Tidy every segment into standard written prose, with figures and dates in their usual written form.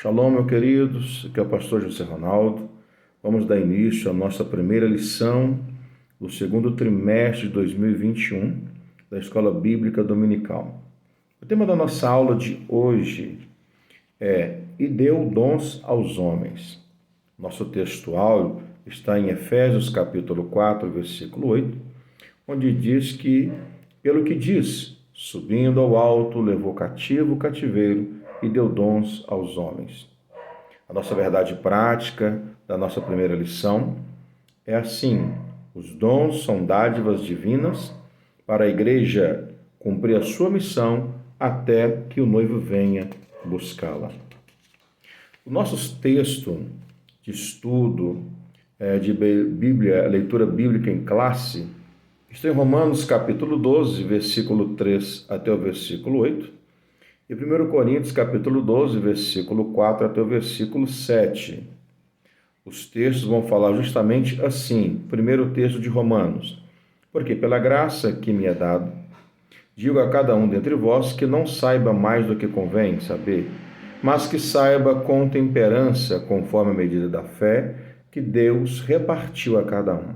Shalom, meus queridos, aqui é o pastor José Ronaldo. Vamos dar início à nossa primeira lição do segundo trimestre de 2021 da Escola Bíblica Dominical. O tema da nossa aula de hoje é "E deu dons aos homens". Nosso textual está em Efésios capítulo 4, versículo 8, onde diz que, pelo que diz, subindo ao alto, levou cativo o cativeiro e deu dons aos homens. A nossa verdade prática da nossa primeira lição é assim: os dons são dádivas divinas para a igreja cumprir a sua missão até que o noivo venha buscá-la. O nosso texto de estudo de Bíblia, leitura bíblica em classe, está em Romanos capítulo 12, versículo 3 até o versículo 8, e 1 Coríntios capítulo 12, versículo 4 até o versículo 7. Os textos vão falar justamente assim. Primeiro texto de Romanos: porque pela graça que me é dado, digo a cada um dentre vós que não saiba mais do que convém saber, mas que saiba com temperança, conforme a medida da fé que Deus repartiu a cada um.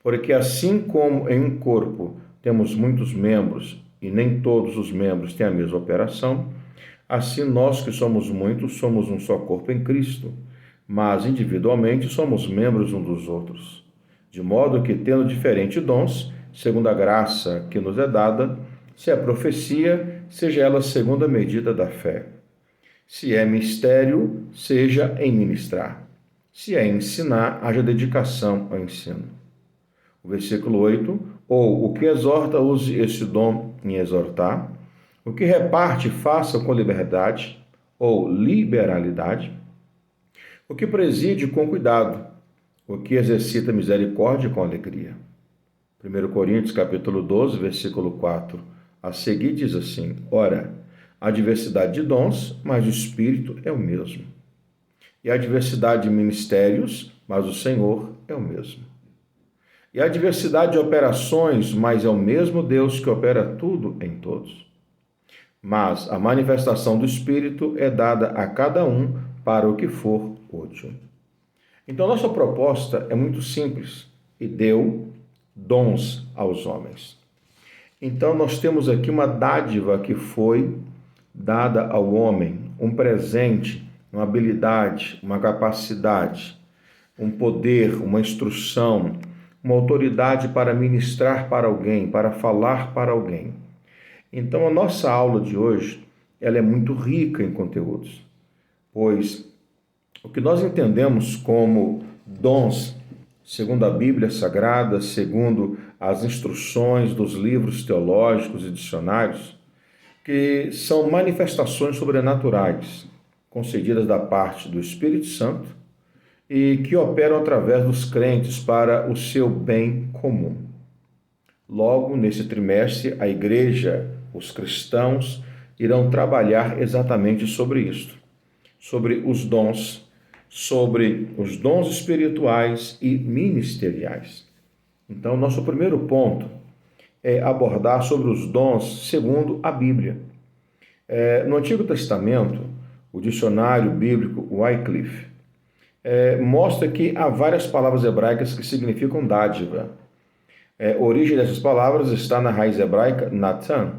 Porque assim como em um corpo temos muitos membros, e nem todos os membros têm a mesma operação, assim nós que somos muitos somos um só corpo em Cristo, mas individualmente somos membros uns dos outros. De modo que, tendo diferentes dons, segundo a graça que nos é dada, se é profecia, seja ela segundo a medida da fé. Se é mistério, seja em ministrar. Se é ensinar, haja dedicação ao ensino. O versículo 8: ou o que exorta, use esse dom em exortar, o que reparte, faça com liberdade ou liberalidade, o que preside com cuidado, o que exercita misericórdia com alegria. 1 Coríntios capítulo 12, versículo 4 a seguir diz assim: ora, há diversidade de dons, mas o Espírito é o mesmo. E há diversidade de ministérios, mas o Senhor é o mesmo. E há diversidade de operações, mas é o mesmo Deus que opera tudo em todos. Mas a manifestação do Espírito é dada a cada um para o que for útil. Então, nossa proposta é muito simples: e deu dons aos homens. Então, nós temos aqui uma dádiva que foi dada ao homem, um presente, uma habilidade, uma capacidade, um poder, uma instrução, uma autoridade para ministrar para alguém, para falar para alguém. Então, a nossa aula de hoje, ela é muito rica em conteúdos, pois o que nós entendemos como dons, segundo a Bíblia Sagrada, segundo as instruções dos livros teológicos e dicionários, que são manifestações sobrenaturais, concedidas da parte do Espírito Santo, e que operam através dos crentes para o seu bem comum. Logo, nesse trimestre, a igreja, os cristãos, irão trabalhar exatamente sobre isto, sobre os dons espirituais e ministeriais. Então, nosso primeiro ponto é abordar sobre os dons segundo a Bíblia. No Antigo Testamento, o dicionário bíblico Wycliffe mostra que há várias palavras hebraicas que significam dádiva. A origem dessas palavras está na raiz hebraica Natan,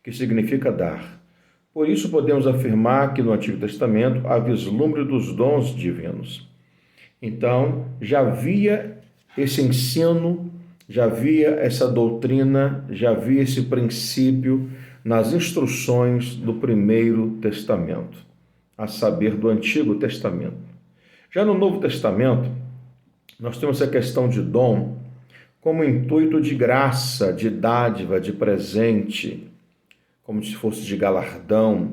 que significa dar. Por isso podemos afirmar que no Antigo Testamento há vislumbre dos dons divinos. Então, já havia esse ensino, já havia essa doutrina, já havia esse princípio nas instruções do Primeiro Testamento, a saber, do Antigo Testamento. Já no Novo Testamento, nós temos a questão de dom como intuito de graça, de dádiva, de presente, como se fosse de galardão.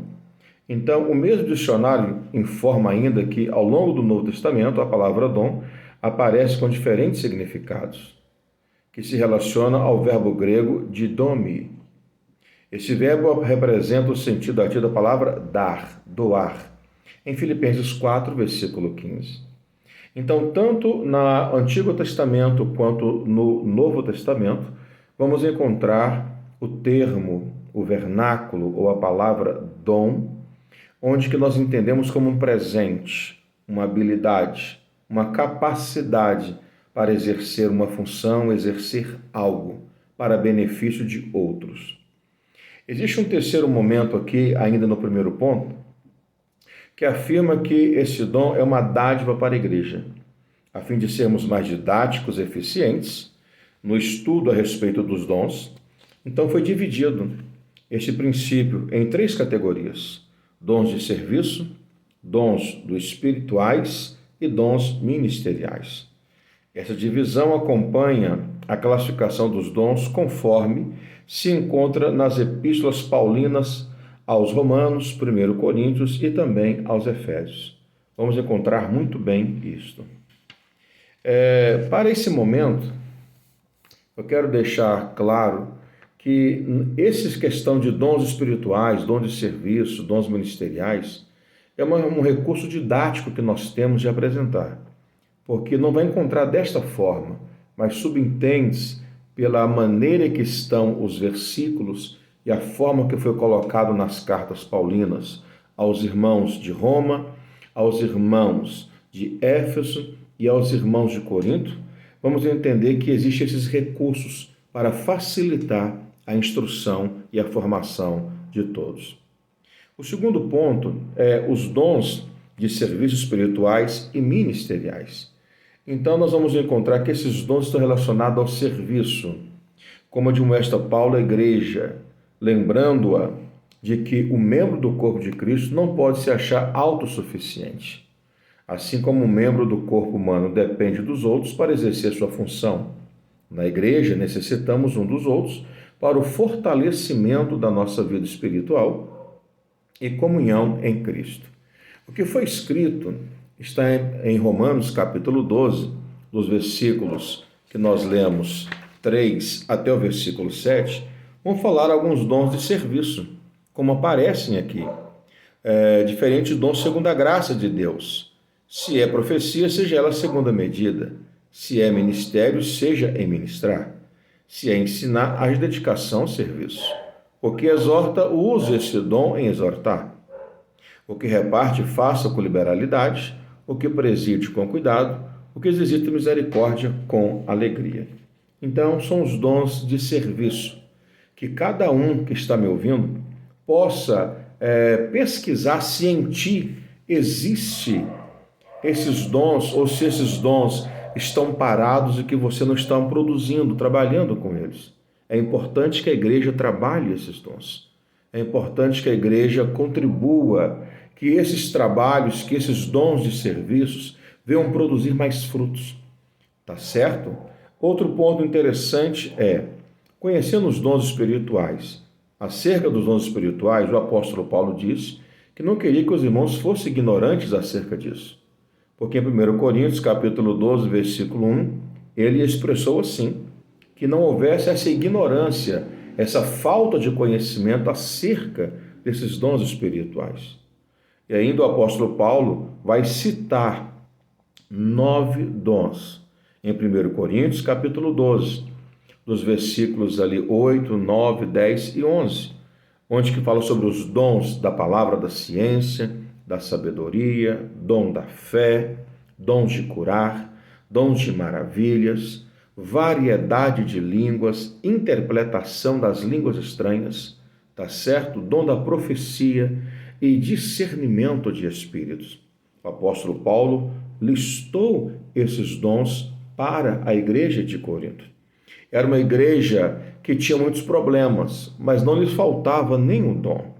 Então, o mesmo dicionário informa ainda que, ao longo do Novo Testamento, a palavra dom aparece com diferentes significados, que se relacionam ao verbo grego didomi. Esse verbo representa o sentido ativo da palavra dar, doar, em Filipenses 4, versículo 15. Então, tanto no Antigo Testamento quanto no Novo Testamento, vamos encontrar o termo, o vernáculo ou a palavra dom, onde que nós entendemos como um presente, uma habilidade, uma capacidade para exercer uma função, exercer algo para benefício de outros. Existe um terceiro momento aqui, ainda no primeiro ponto, que afirma que esse dom é uma dádiva para a igreja, a fim de sermos mais didáticos e eficientes no estudo a respeito dos dons. Então foi dividido este princípio em 3 categorias: dons de serviço, dons do espirituais e dons ministeriais. Essa divisão acompanha a classificação dos dons conforme se encontra nas epístolas paulinas aos Romanos, 1 Coríntios e também aos Efésios. Vamos encontrar muito bem isto. Para esse momento, eu quero deixar claro que essa questão de dons espirituais, dons de serviço, dons ministeriais, é um recurso didático que nós temos de apresentar, porque não vai encontrar desta forma, mas subentende-se pela maneira que estão os versículos e a forma que foi colocado nas cartas paulinas aos irmãos de Roma, aos irmãos de Éfeso e aos irmãos de Corinto. Vamos entender que existem esses recursos para facilitar a instrução e a formação de todos. O segundo ponto é os dons de serviços espirituais e ministeriais. Então, nós vamos encontrar que esses dons estão relacionados ao serviço, como admoesta Paulo à igreja, lembrando-a de que o membro do corpo de Cristo não pode se achar autossuficiente, assim como o membro do corpo humano depende dos outros para exercer sua função. Na igreja, necessitamos um dos outros para o fortalecimento da nossa vida espiritual e comunhão em Cristo. O que foi escrito está em Romanos capítulo 12, dos versículos que nós lemos 3 até o versículo 7, vão falar alguns dons de serviço, como aparecem aqui. Diferente do dom segundo a graça de Deus. Se é profecia, seja ela segundo a medida. Se é ministério, seja em ministrar. Se é ensinar, haja dedicação ao serviço. O que exorta, use esse dom em exortar. O que reparte, faça com liberalidade. O que preside, com cuidado. O que exercita misericórdia, com alegria. Então, são os dons de serviço, que cada um que está me ouvindo possa pesquisar se em ti existe esses dons, ou se esses dons estão parados e que você não está produzindo, trabalhando com eles. É importante que a igreja trabalhe esses dons. É importante que a igreja contribua, que esses trabalhos, que esses dons de serviços venham produzir mais frutos. Tá certo? Outro ponto interessante é, conhecendo os dons espirituais. Acerca dos dons espirituais, o apóstolo Paulo diz que não queria que os irmãos fossem ignorantes acerca disso. Porque em 1 Coríntios, capítulo 12, versículo 1, ele expressou assim, que não houvesse essa ignorância, essa falta de conhecimento acerca desses dons espirituais. E ainda o apóstolo Paulo vai citar 9 dons em 1 Coríntios, capítulo 12, dos versículos ali 8, 9, 10 e 11, onde que fala sobre os dons da palavra da ciência, da sabedoria, dom da fé, dons de curar, dons de maravilhas, variedade de línguas, interpretação das línguas estranhas, tá certo? Dom da profecia e discernimento de espíritos. O apóstolo Paulo listou esses dons para a igreja de Corinto. Era uma igreja que tinha muitos problemas, mas não lhes faltava nenhum dom.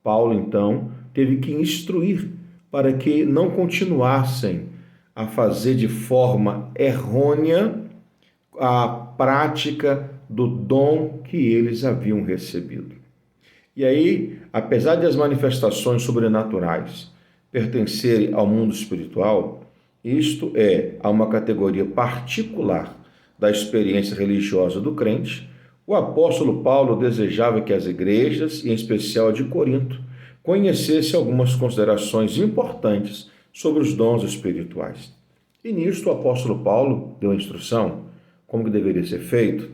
Paulo, então, teve que instruir para que não continuassem a fazer de forma errônea a prática do dom que eles haviam recebido. E aí, apesar de as manifestações sobrenaturais pertencerem ao mundo espiritual, isto é a uma categoria particular da experiência religiosa do crente, o apóstolo Paulo desejava que as igrejas, em especial a de Corinto, conhecessem algumas considerações importantes sobre os dons espirituais. E nisto o apóstolo Paulo deu a instrução como que deveria ser feito,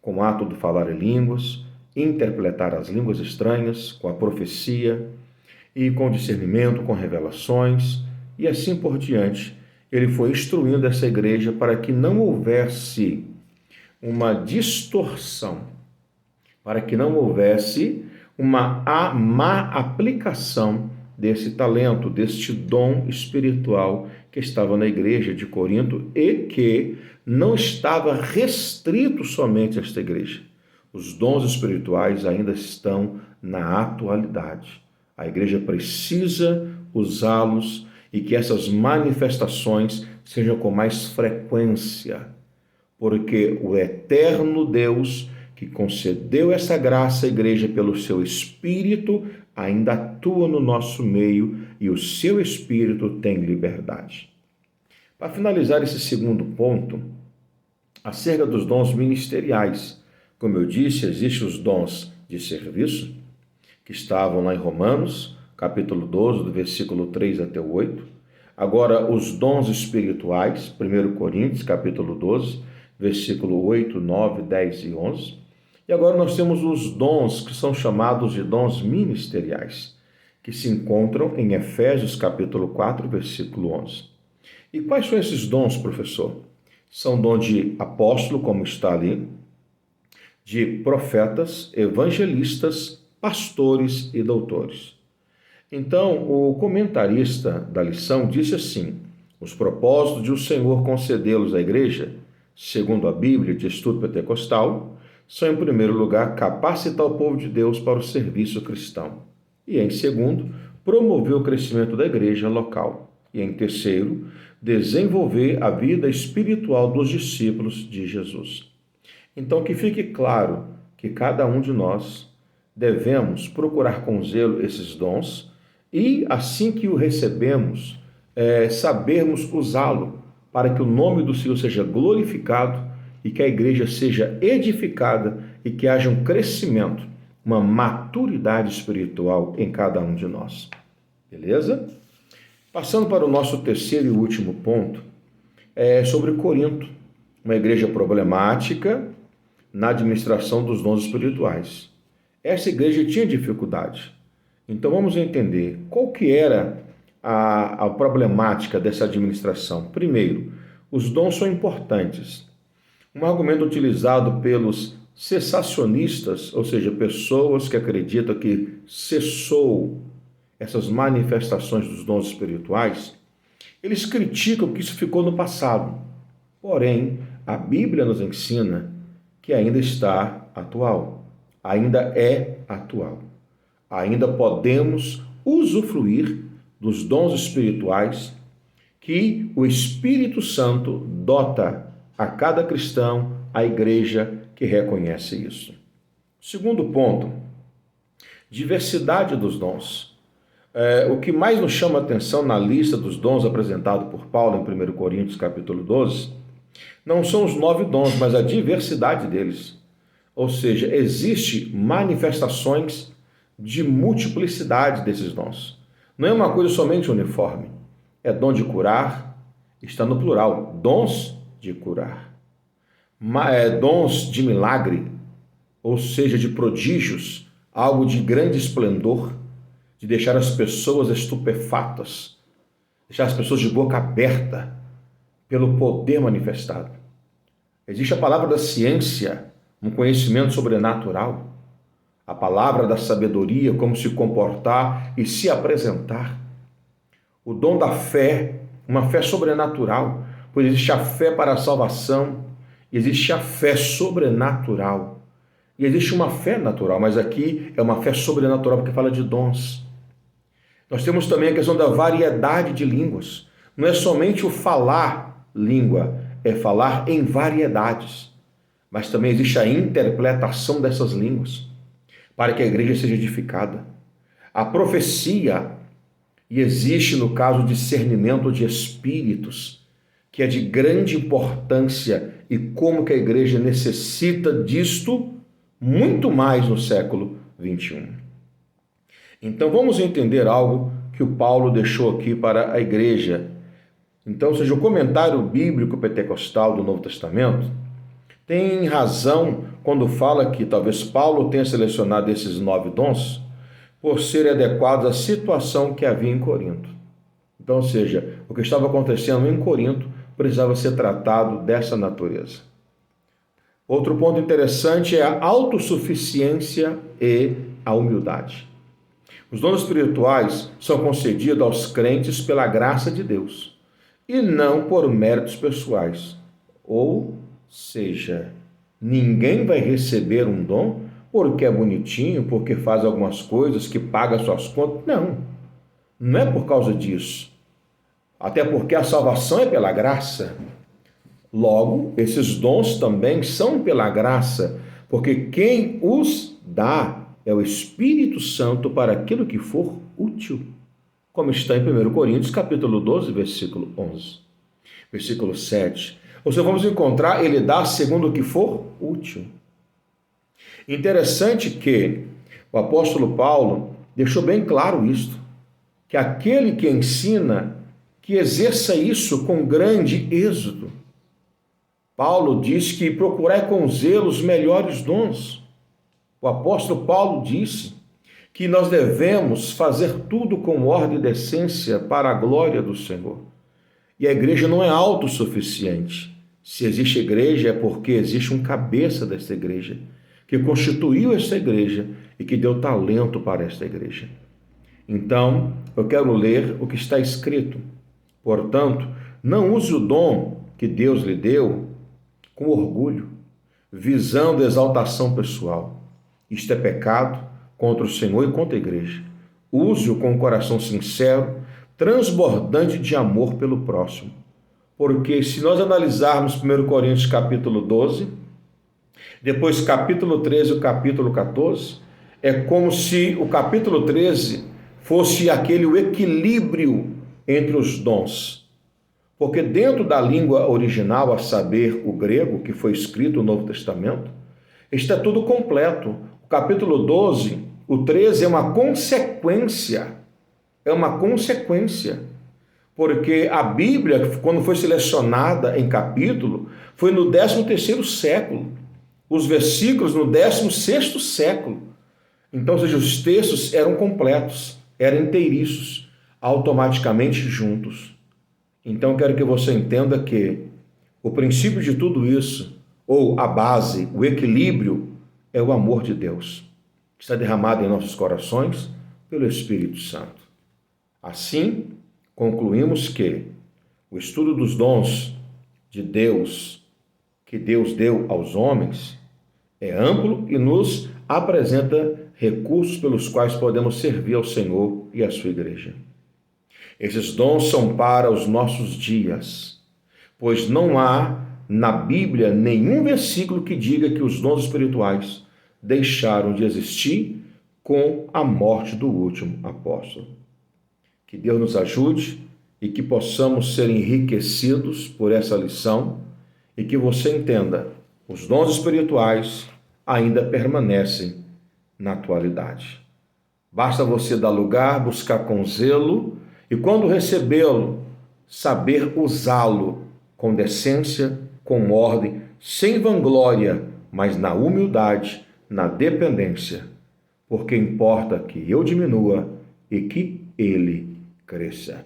com o ato de falar em línguas, interpretar as línguas estranhas, com a profecia, e com discernimento, com revelações, e assim por diante. Ele foi instruindo essa igreja para que não houvesse uma distorção, para que não houvesse uma má aplicação desse talento, deste dom espiritual que estava na igreja de Corinto e que não estava restrito somente a esta igreja. Os dons espirituais ainda estão na atualidade. A igreja precisa usá-los e que essas manifestações sejam com mais frequência, porque o eterno Deus que concedeu essa graça à igreja pelo seu Espírito ainda atua no nosso meio e o seu Espírito tem liberdade. Para finalizar esse segundo ponto, acerca dos dons ministeriais, como eu disse, existem os dons de serviço, que estavam lá em Romanos, capítulo 12, do versículo 3 até o 8. Agora, os dons espirituais, 1 Coríntios, capítulo 12, versículo 8, 9, 10 e 11. E agora nós temos os dons que são chamados de dons ministeriais, que se encontram em Efésios, capítulo 4, versículo 11. E quais são esses dons, professor? São dons de apóstolo, como está ali, de profetas, evangelistas, pastores e doutores. Então, o comentarista da lição disse assim: os propósitos de o Senhor concedê-los à igreja, segundo a Bíblia de estudo pentecostal, são, em primeiro lugar, capacitar o povo de Deus para o serviço cristão. E, em segundo, promover o crescimento da igreja local. E, em terceiro, desenvolver a vida espiritual dos discípulos de Jesus. Então, que fique claro que cada um de nós devemos procurar com zelo esses dons e, assim que o recebemos, sabermos usá-lo para que o nome do Senhor seja glorificado e que a igreja seja edificada e que haja um crescimento, uma maturidade espiritual em cada um de nós. Beleza? Passando para o nosso terceiro e último ponto, sobre Corinto, uma igreja problemática na administração dos dons espirituais. Essa igreja tinha dificuldade. Então vamos entender qual que era a problemática dessa administração. Primeiro, os dons são importantes. Um argumento utilizado pelos cessacionistas, ou seja, pessoas que acreditam que cessou essas manifestações dos dons espirituais, eles criticam que isso ficou no passado. Porém, a Bíblia nos ensina que ainda está atual, ainda é atual. Ainda podemos usufruir dos dons espirituais que o Espírito Santo dota a cada cristão, a igreja que reconhece isso. Segundo ponto, diversidade dos dons. O que mais nos chama a atenção na lista dos dons apresentado por Paulo em 1 Coríntios capítulo 12, não são os 9 dons, mas a diversidade deles. Ou seja, existe manifestações de multiplicidade desses dons. Não é uma coisa somente uniforme. É dom de curar, está no plural, dons de curar. Dons de milagre, ou seja, de prodígios, algo de grande esplendor, de deixar as pessoas estupefatas, deixar as pessoas de boca aberta pelo poder manifestado. Existe a palavra da ciência, um conhecimento sobrenatural, a palavra da sabedoria, como se comportar e se apresentar. O dom da fé, uma fé sobrenatural, pois existe a fé para a salvação, existe a fé sobrenatural e existe uma fé natural, mas aqui é uma fé sobrenatural porque fala de dons. Nós temos também a questão da variedade de línguas. Não é somente o falar língua, é falar em variedades, mas também existe a interpretação dessas línguas para que a igreja seja edificada. A profecia, e existe no caso discernimento de espíritos, que é de grande importância e como que a igreja necessita disto muito mais no século 21. Então vamos entender algo que o Paulo deixou aqui para a igreja. Então, ou seja, o comentário bíblico pentecostal do Novo Testamento tem razão quando fala que talvez Paulo tenha selecionado esses 9 dons, por serem adequados à situação que havia em Corinto. Então, ou seja, o que estava acontecendo em Corinto precisava ser tratado dessa natureza. Outro ponto interessante é a autossuficiência e a humildade. Os dons espirituais são concedidos aos crentes pela graça de Deus e não por méritos pessoais. Ou seja, ninguém vai receber um dom porque é bonitinho, porque faz algumas coisas, que paga suas contas. Não, não é por causa disso. Até porque a salvação é pela graça. Logo, esses dons também são pela graça, porque quem os dá é o Espírito Santo para aquilo que for útil, como está em 1 Coríntios, capítulo 12, versículo 11. Versículo 7. Ou seja, vamos encontrar, ele dá segundo o que for útil. Interessante que o apóstolo Paulo deixou bem claro isto, que aquele que ensina, que exerça isso com grande êxito. Paulo diz que procurai com zelo os melhores dons. O apóstolo Paulo disse que nós devemos fazer tudo com ordem e decência para a glória do Senhor. E a igreja não é autossuficiente. Se existe igreja é porque existe um cabeça desta igreja, que constituiu esta igreja e que deu talento para esta igreja. Então, eu quero ler o que está escrito. Portanto, não use o dom que Deus lhe deu com orgulho, visando exaltação pessoal. Isto é pecado contra o Senhor e contra a igreja. Use-o com um coração sincero, transbordante de amor pelo próximo. Porque se nós analisarmos 1 Coríntios capítulo 12, depois capítulo 13 e o capítulo 14, é como se o capítulo 13 fosse o equilíbrio entre os dons. Porque dentro da língua original, a saber, o grego, que foi escrito no Novo Testamento, está tudo completo. O capítulo 12, o 13 é uma consequência. É uma consequência. Porque a Bíblia, quando foi selecionada em capítulo, foi no 13º século. Os versículos no 16º século. Então, ou seja, os textos eram completos, eram inteiriços, automaticamente juntos. Então, eu quero que você entenda que o princípio de tudo isso, ou a base, o equilíbrio, é o amor de Deus, que está derramado em nossos corações pelo Espírito Santo. Assim, concluímos que o estudo dos dons de Deus, que Deus deu aos homens, é amplo e nos apresenta recursos pelos quais podemos servir ao Senhor e à sua igreja. Esses dons são para os nossos dias, pois não há na Bíblia nenhum versículo que diga que os dons espirituais deixaram de existir com a morte do último apóstolo. Que Deus nos ajude e que possamos ser enriquecidos por essa lição e que você entenda, os dons espirituais ainda permanecem na atualidade. Basta você dar lugar, buscar com zelo e quando recebê-lo, saber usá-lo com decência, com ordem, sem vanglória, mas na humildade, na dependência, porque importa que eu diminua e que ele cresça.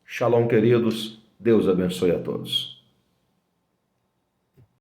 Shalom, queridos. Deus abençoe a todos.